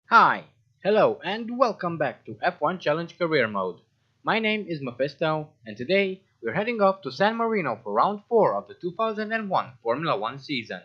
Hi, hello, and welcome back to F1 Challenge Career Mode. My name is Mephisto, and today we're heading off to San Marino for round 4 of the 2001 Formula 1 season.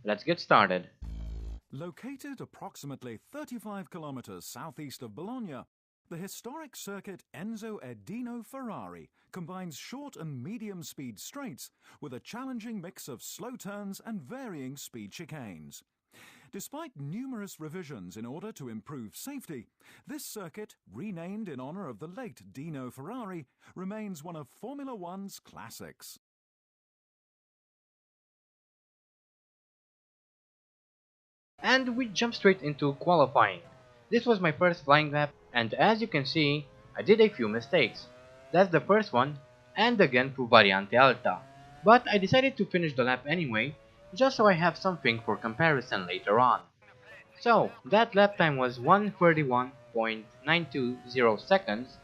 Let's get started. Located approximately 35 kilometers southeast of Bologna, the historic circuit Enzo Edino Ferrari combines short and medium-speed straights with a challenging mix of slow turns and varying speed chicanes. Despite numerous revisions in order to improve safety, this circuit, renamed in honor of the late Dino Ferrari, remains one of Formula One's classics. And we jump straight into qualifying. This was my first flying lap, and as you can see, I did a few mistakes. That's the first one, and again through Variante Alta. But I decided to finish the lap anyway, just so I have something for comparison later on. So, that lap time was 1:31.920 seconds,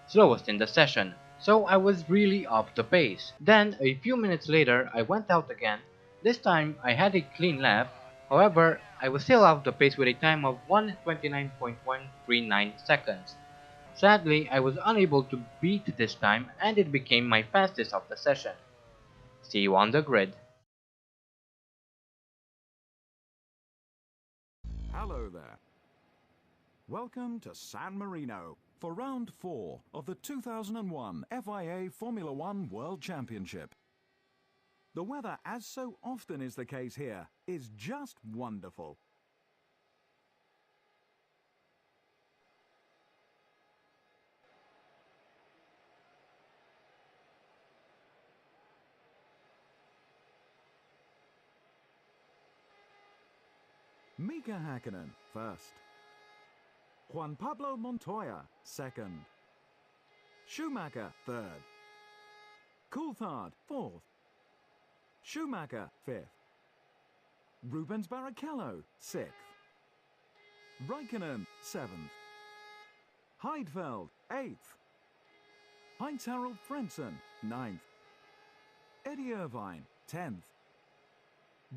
slowest in the session, so I was really off the pace. Then, a few minutes later, I went out again. This time, I had a clean lap, however, I was still off the pace with a time of 1:29.139 seconds. Sadly, I was unable to beat this time and it became my fastest of the session. See you on the grid. Hello there. Welcome to San Marino for round 4 of the 2001 FIA Formula One World Championship. The weather, as so often is the case here, is just wonderful. Mika Hakkinen first. Juan Pablo Montoya second. Schumacher third. Coulthard fourth. Schumacher fifth. Rubens Barrichello sixth. Raikkonen seventh. Heidfeld eighth. Heinz-Harald Frentzen ninth. Eddie Irvine 10th.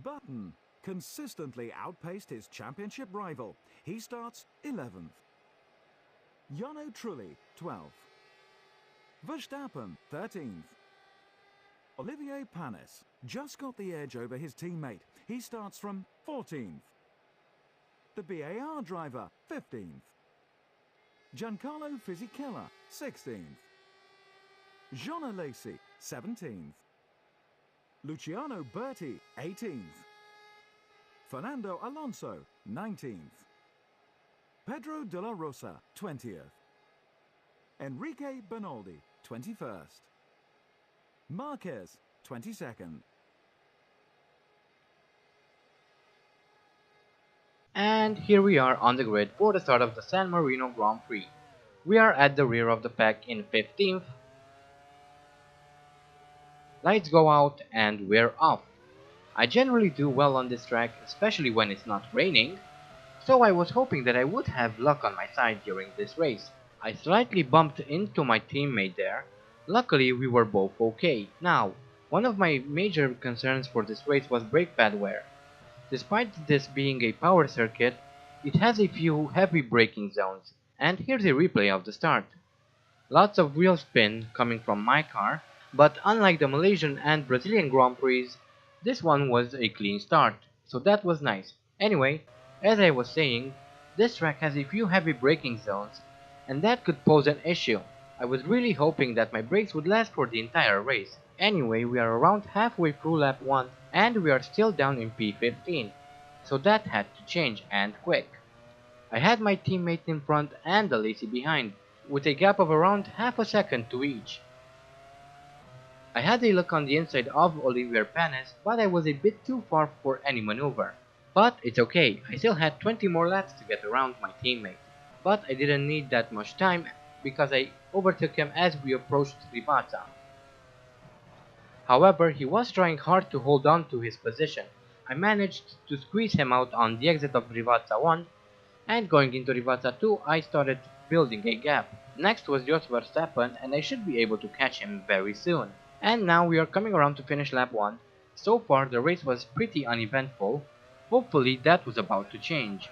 Button consistently outpaced his championship rival. He starts 11th. Jarno Trulli 12th. Verstappen 13th. Olivier Panis just got the edge over his teammate. He starts from 14th. The BAR driver 15th. Giancarlo Fisichella 16th. Jean Alesi 17th. Luciano Berti 18th. Fernando Alonso 19th. Pedro de la Rosa 20th. Enrique Bernaldi 21st. Marquez 22nd. And here we are on the grid for the start of the San Marino Grand Prix. We are at the rear of the pack in 15th. Lights go out and we're off. I generally do well on this track, especially when it's not raining, so I was hoping that I would have luck on my side during this race. I slightly bumped into my teammate there. Luckily, we were both okay. Now, one of my major concerns for this race was brake pad wear. Despite this being a power circuit, it has a few heavy braking zones, and here's a replay of the start. Lots of wheel spin coming from my car, but unlike the Malaysian and Brazilian Grand Prix, this one was a clean start, so that was nice. Anyway, as I was saying, this track has a few heavy braking zones, and that could pose an issue. I was really hoping that my brakes would last for the entire race. Anyway, we are around halfway through lap 1, and we are still down in P15, so that had to change, and quick. I had my teammate in front and Alesi behind, with a gap of around half a second to each. I had a look on the inside of Olivier Panis, but I was a bit too far for any maneuver. But it's okay, I still had 20 more laps to get around my teammate. But I didn't need that much time because I overtook him as we approached Rivazza. However, he was trying hard to hold on to his position. I managed to squeeze him out on the exit of Rivazza 1, and going into Rivazza 2 I started building a gap. Next was Jos Verstappen, and I should be able to catch him very soon. And now we are coming around to finish lap 1. So far the race was pretty uneventful. Hopefully that was about to change.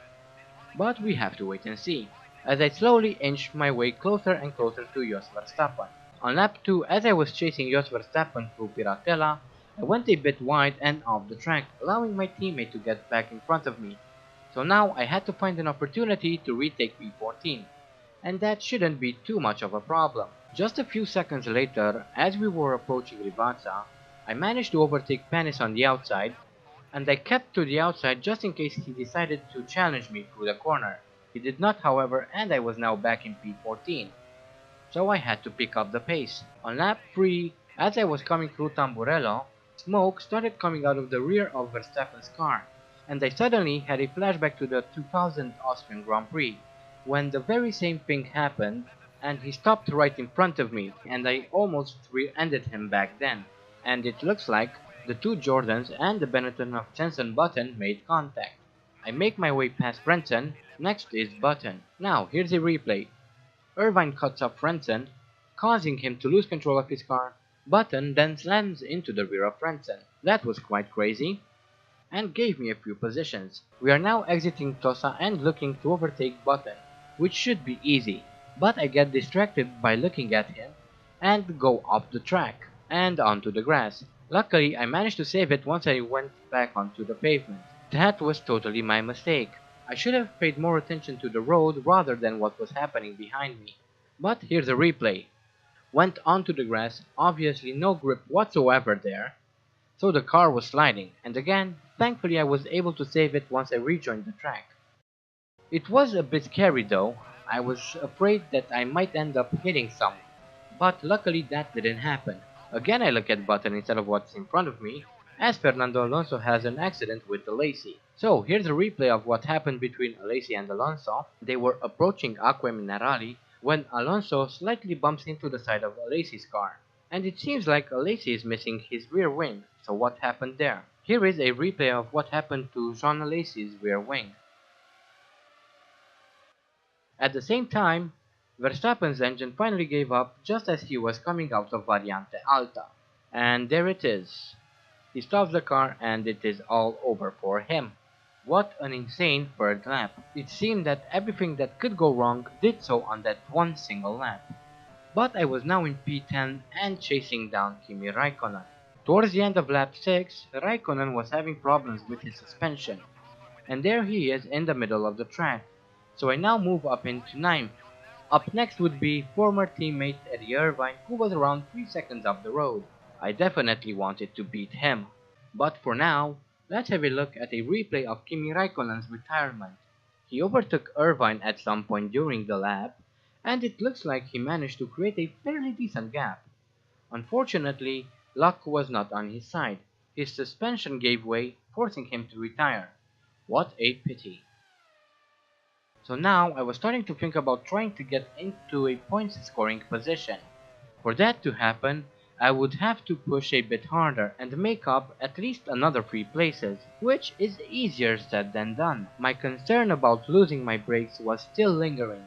But we have to wait and see, as I slowly inched my way closer and closer to Jos Verstappen. On lap 2, as I was chasing Jos Verstappen through Piratella, I went a bit wide and off the track, allowing my teammate to get back in front of me. So now I had to find an opportunity to retake P14, and that shouldn't be too much of a problem. Just a few seconds later, as we were approaching Rivazza, I managed to overtake Panis on the outside, and I kept to the outside just in case he decided to challenge me through the corner. He did not, however, and I was now back in P14, so I had to pick up the pace. On lap 3, as I was coming through Tamburello, smoke started coming out of the rear of Verstappen's car, and I suddenly had a flashback to the 2000 Austrian Grand Prix, when the very same thing happened, and he stopped right in front of me, and I almost rear-ended him back then. And it looks like the two Jordans and the Benetton of Jenson Button made contact. I make my way past Frentzen, next is Button. Now, here's a replay. Irvine cuts up Frentzen, causing him to lose control of his car. Button then slams into the rear of Frentzen. That was quite crazy, and gave me a few positions. We are now exiting Tosa and looking to overtake Button, which should be easy, but I get distracted by looking at him and go off the track and onto the grass. Luckily, I managed to save it once I went back onto the pavement. That was totally my mistake. I should have paid more attention to the road rather than what was happening behind me. But here's a replay. Went onto the grass, obviously no grip whatsoever there, so the car was sliding, and again, thankfully I was able to save it once I rejoined the track. It was a bit scary though. I was afraid that I might end up hitting someone, but luckily that didn't happen. Again I look at Button instead of what's in front of me, as Fernando Alonso has an accident with Alesi. So here's a replay of what happened between Alesi and Alonso. They were approaching Acque Minerali when Alonso slightly bumps into the side of Alesi's car. And it seems like Alesi is missing his rear wing, so what happened there? Here is a replay of what happened to Jean Alesi's rear wing. At the same time, Verstappen's engine finally gave up just as he was coming out of Variante Alta. And there it is. He stops the car and it is all over for him. What an insane third lap. It seemed that everything that could go wrong did so on that one single lap. But I was now in P10 and chasing down Kimi Raikkonen. Towards the end of lap 6, Raikkonen was having problems with his suspension, and there he is in the middle of the track, so I now move up into 9th. Up next would be former teammate Eddie Irvine, who was around 3 seconds off the road. I definitely wanted to beat him. But for now, let's have a look at a replay of Kimi Raikkonen's retirement. He overtook Irvine at some point during the lap, and it looks like he managed to create a fairly decent gap. Unfortunately, luck was not on his side. His suspension gave way, forcing him to retire. What a pity. So now I was starting to think about trying to get into a points scoring position. For that to happen, I would have to push a bit harder and make up at least another 3 places, which is easier said than done. My concern about losing my brakes was still lingering,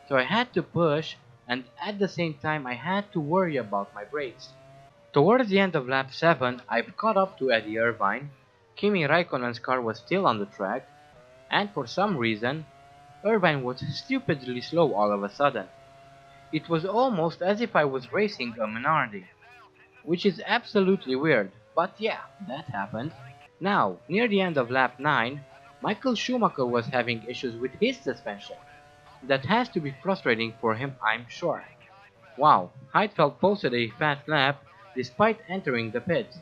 so I had to push, and at the same time I had to worry about my brakes. Towards the end of lap 7, I've caught up to Eddie Irvine. Kimi Raikkonen's car was still on the track, and for some reason, Irvine was stupidly slow all of a sudden. It was almost as if I was racing a Minardi, which is absolutely weird, but yeah, that happened. Now, near the end of lap 9, Michael Schumacher was having issues with his suspension. That has to be frustrating for him, I'm sure. Wow, Heidfeld posted a fast lap despite entering the pits.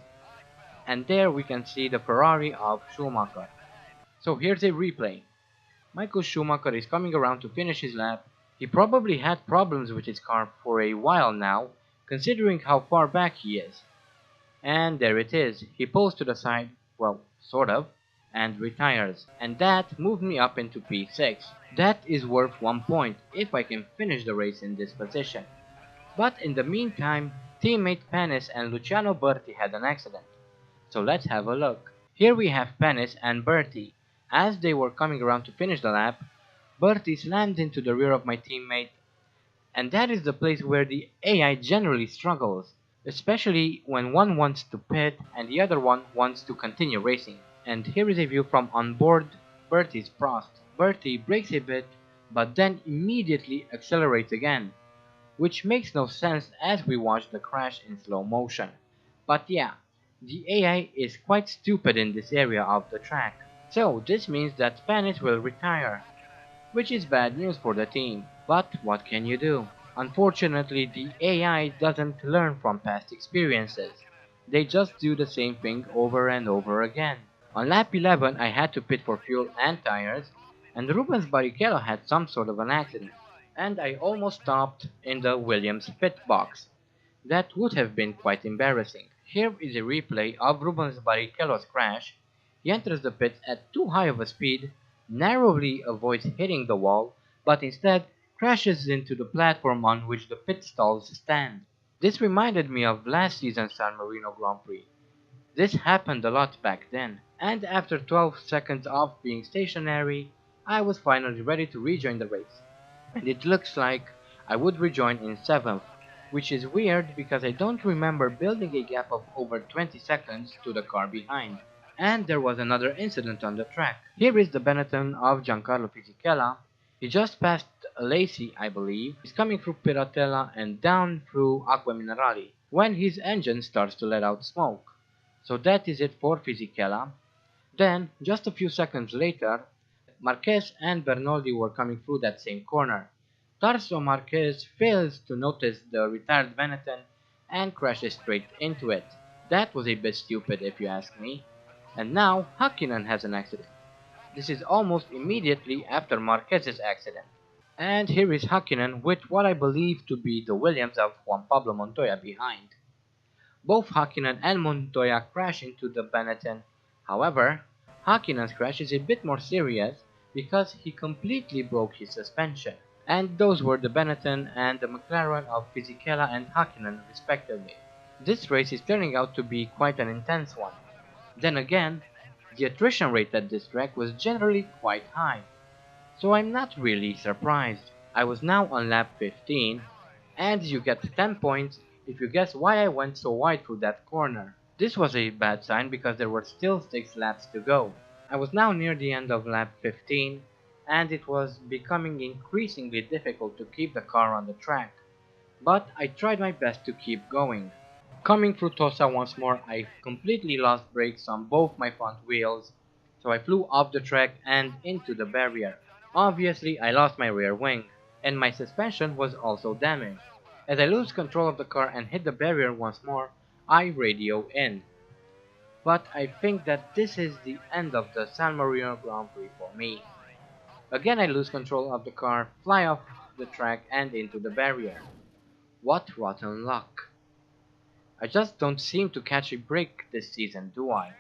And there we can see the Ferrari of Schumacher. So here's a replay. Michael Schumacher is coming around to finish his lap. He probably had problems with his car for a while now, considering how far back he is. And there it is, he pulls to the side, well, sort of, and retires. And that moved me up into P6. That is worth 1 point if I can finish the race in this position. But in the meantime, teammate Panis and Luciano Berti had an accident. So let's have a look. Here we have Panis and Berti. As they were coming around to finish the lap, Berti slammed into the rear of my teammate, and that is the place where the AI generally struggles, especially when one wants to pit and the other one wants to continue racing. And here is a view from onboard Berti's Prost. Bertie brakes a bit, but then immediately accelerates again, which makes no sense as we watch the crash in slow motion. But yeah, the AI is quite stupid in this area of the track. So this means that Spanish will retire, which is bad news for the team. But what can you do? Unfortunately, the AI doesn't learn from past experiences. They just do the same thing over and over again. On lap 11, I had to pit for fuel and tires, and Rubens Barrichello had some sort of an accident, and I almost stopped in the Williams pit box. That would have been quite embarrassing. Here is a replay of Rubens Barrichello's crash. He enters the pits at too high of a speed, narrowly avoids hitting the wall, but instead crashes into the platform on which the pit stalls stand. This reminded me of last season's San Marino Grand Prix. This happened a lot back then, and after 12 seconds of being stationary, I was finally ready to rejoin the race. And it looks like I would rejoin in 7th, which is weird because I don't remember building a gap of over 20 seconds to the car behind. And there was another incident on the track. Here is the Benetton of Giancarlo Fisichella. He just passed Lacey, I believe. He's coming through Piratella and down through Acque Minerali when his engine starts to let out smoke. So that is it for Fisichella. Then, just a few seconds later, Marquez and Bernoldi were coming through that same corner. Tarso Marquez fails to notice the retired Benetton and crashes straight into it. That was a bit stupid if you ask me. And now Hakkinen has an accident. This is almost immediately after Marquez's accident. And here is Hakkinen with what I believe to be the Williams of Juan Pablo Montoya behind. Both Hakkinen and Montoya crash into the Benetton. However, Hakkinen's crash is a bit more serious because he completely broke his suspension. And those were the Benetton and the McLaren of Fisichella and Hakkinen respectively. This race is turning out to be quite an intense one. Then again, the attrition rate at this track was generally quite high, so I'm not really surprised. I was now on lap 15, and you get 10 points if you guess why I went so wide through that corner. This was a bad sign because there were still 6 laps to go. I was now near the end of lap 15, and it was becoming increasingly difficult to keep the car on the track, but I tried my best to keep going. Coming through Tosa once more, I completely lost brakes on both my front wheels, so I flew off the track and into the barrier. Obviously, I lost my rear wing, and my suspension was also damaged. As I lose control of the car and hit the barrier once more, I radio in. But I think that this is the end of the San Marino Grand Prix for me. Again I lose control of the car, fly off the track and into the barrier. What rotten luck. I just don't seem to catch a break this season, do I?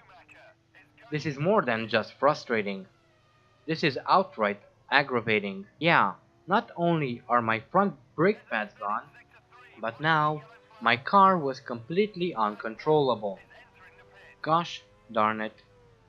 This is more than just frustrating. This is outright aggravating. Yeah, not only are my front brake pads gone, but now my car was completely uncontrollable. Gosh darn it.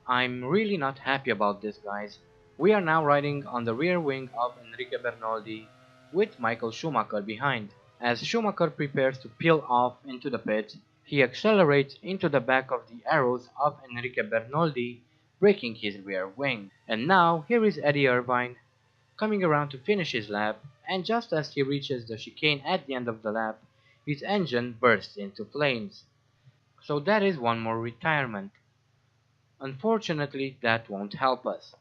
I'm really not happy about this, guys. We are now riding on the rear wing of Enrique Bernoldi with Michael Schumacher behind. As Schumacher prepares to peel off into the pit, he accelerates into the back of the arrows of Enrique Bernoldi, breaking his rear wing. And now here is Eddie Irvine coming around to finish his lap, and just as he reaches the chicane at the end of the lap, his engine bursts into flames. So that is one more retirement. Unfortunately, that won't help us.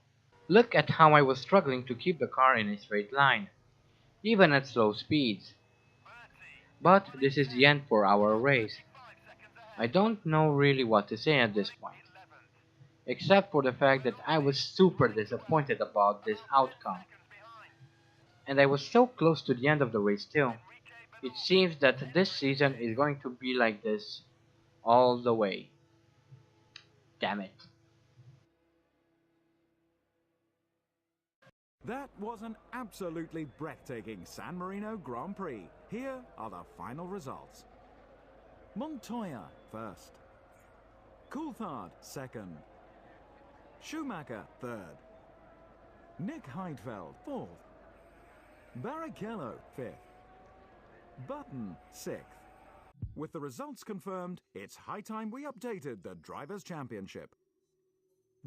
Look at how I was struggling to keep the car in a straight line, even at slow speeds. But this is the end for our race. I don't know really what to say at this point, except for the fact that I was super disappointed about this outcome. And I was so close to the end of the race too. It seems that this season is going to be like this all the way. Damn it. That was an absolutely breathtaking San Marino Grand Prix. Here are the final results. Montoya first. Coulthard second. Schumacher third. Nick Heidfeld fourth. Barrichello fifth. Button sixth. With the results confirmed, it's high time we updated the Drivers' Championship.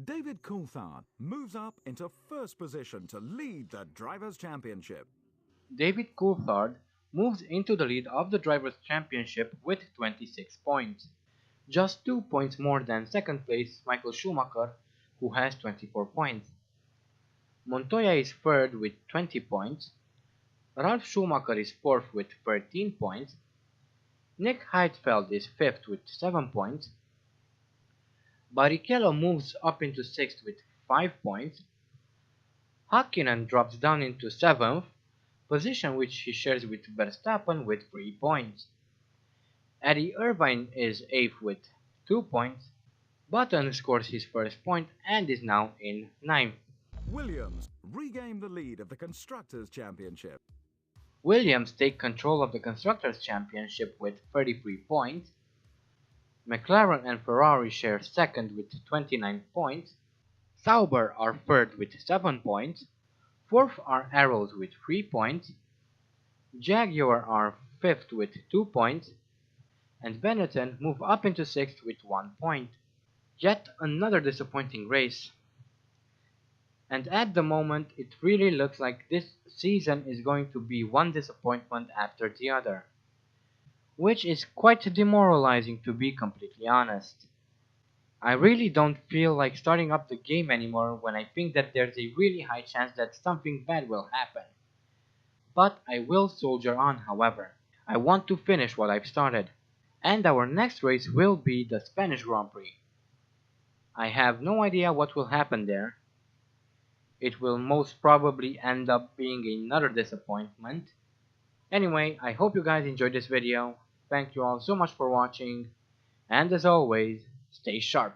David Coulthard moves up into first position to lead the Drivers' Championship. David Coulthard moves into the lead of the Drivers' Championship with 26 points, just 2 points more than second place Michael Schumacher, who has 24 points. Montoya is third with 20 points, Ralf Schumacher is fourth with 13 points, Nick Heidfeld is fifth with 7 points, Barrichello moves up into sixth with 5 points, Hakkinen drops down into seventh, position which he shares with Verstappen with 3 points. Eddie Irvine is 8th with 2 points, Button scores his first point and is now in 9th. Williams regain the lead of the Constructors' Championship. Williams take control of the Constructors' Championship with 33 points, McLaren and Ferrari share second with 29 points, Sauber are third with 7 points, fourth are Arrows with 3 points, Jaguar are fifth with 2 points, and Benetton move up into sixth with 1 point. Yet another disappointing race. And at the moment, it really looks like this season is going to be one disappointment after the other, which is quite demoralizing to be completely honest. I really don't feel like starting up the game anymore when I think that there's a really high chance that something bad will happen. But I will soldier on, however. I want to finish what I've started. And our next race will be the Spanish Grand Prix. I have no idea what will happen there. It will most probably end up being another disappointment. Anyway, I hope you guys enjoyed this video. Thank you all so much for watching. And as always, stay sharp.